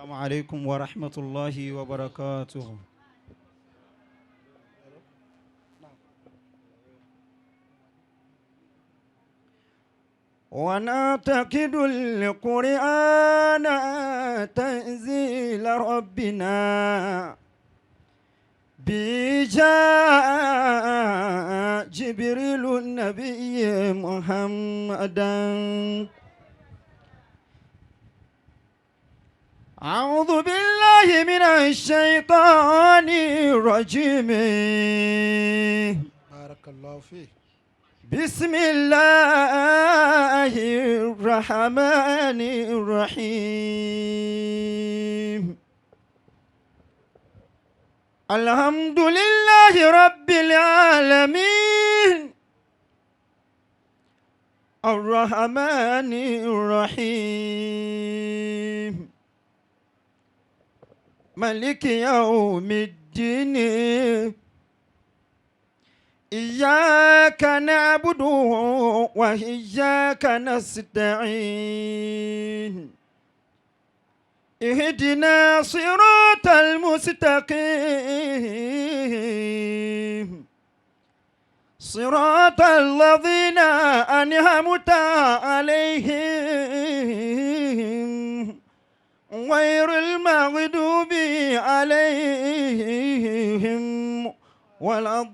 السلام عليكم ورحمة الله وبركاته. ونعتقد القرآن تنزيل ربنا بجاء جبريل النبي محمدا. أعوذ بالله من الشيطان الرجيم. بارك الله فيك. بسم الله الرحمن الرحيم. الحمد لله رب العالمين الرحمن الرحيم مالك يوم الدين. إياك نعبد وإياك نستعين. اهدنا صراط المستقيم صراط الذين أنعمت عليهم غير المغضوب عليهم ولا الضالين.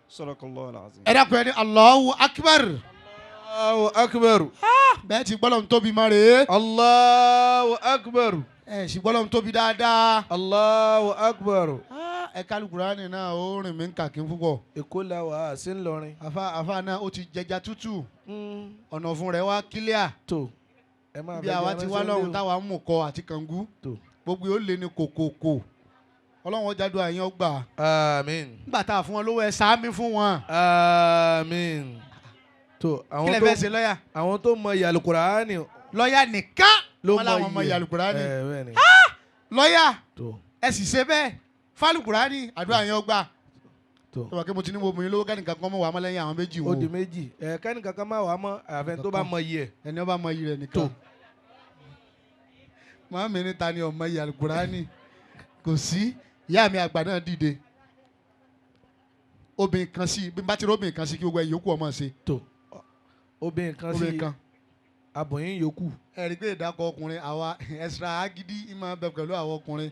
صدق الله العظيم. ẹ dákun ẹni Allahu Akbar. Allahu akbar. bẹ́ẹ̀ ti gbọ́dọ̀ ń tóbi má rèé. Allahu akbar. ẹ sì gbọ́dọ̀ ń tóbi dáadáa. Allahu akbar. ẹ kálukùránì náà ó rìn mí ń kàkín púpọ̀. Èkó la wà á sí ńlọrin. àfa náà ó ti jẹja tútù. ọ̀nà fún rẹ̀ wá kílíà. Tó ẹ máa bí àwa ti wá lọ́hùn táwa ń mú kọ àti kàngú. Tó. gbogbo yóò lé ní kòkòkò. ọlọ́run ọjà dùn àyàn gbà. Àmín. nígbà tá a fún wọn lówó ẹ sáámi fún wọn. Àmín. Tó kí lẹ fẹ́ ṣe lọ́yà. àwọn tó mọ ìyá Al-Qur'ani lọ́yà nìkan ló wọn làwọn mọ ìyá Al-Qur'ani. bẹ́ẹ̀ ni. lọ́yà Tó ẹ sì ṣe bẹ́ẹ̀ fálùkùránì àdúrà yẹn gbà. tó tọ́wọ́ kí mo ti ní mo obìnrin lówó kẹ́nìkan kan mọ̀ wá mọ́ lẹ́yìn àwọn méjì ó wo. di méjì. Kẹ́ni kankan máa wà á mọ́ àfẹn tó bá mọ iye ẹ̀. ẹni ọba mọ iyì rẹ̀ nìkan. Tó. màá mi ní ta ni ọmọ ìyá Al-Qur'ani kò sí. ìyá mi àgbà náà dìde. obìnrin kan sí bí n bá ti rí obìnrin kan sí kí gbogbo ẹ̀ yòókù ọmọ ṣe. Tó obìnrin kan sí obìnrin kan. abọ̀yìn yòókù. ẹ rí i pé ìdákọ̀ ọkùnrin àwa ẹ̀sìrà agídí ìmọ̀ bẹ pẹ̀lú àwọn ọkùnrin.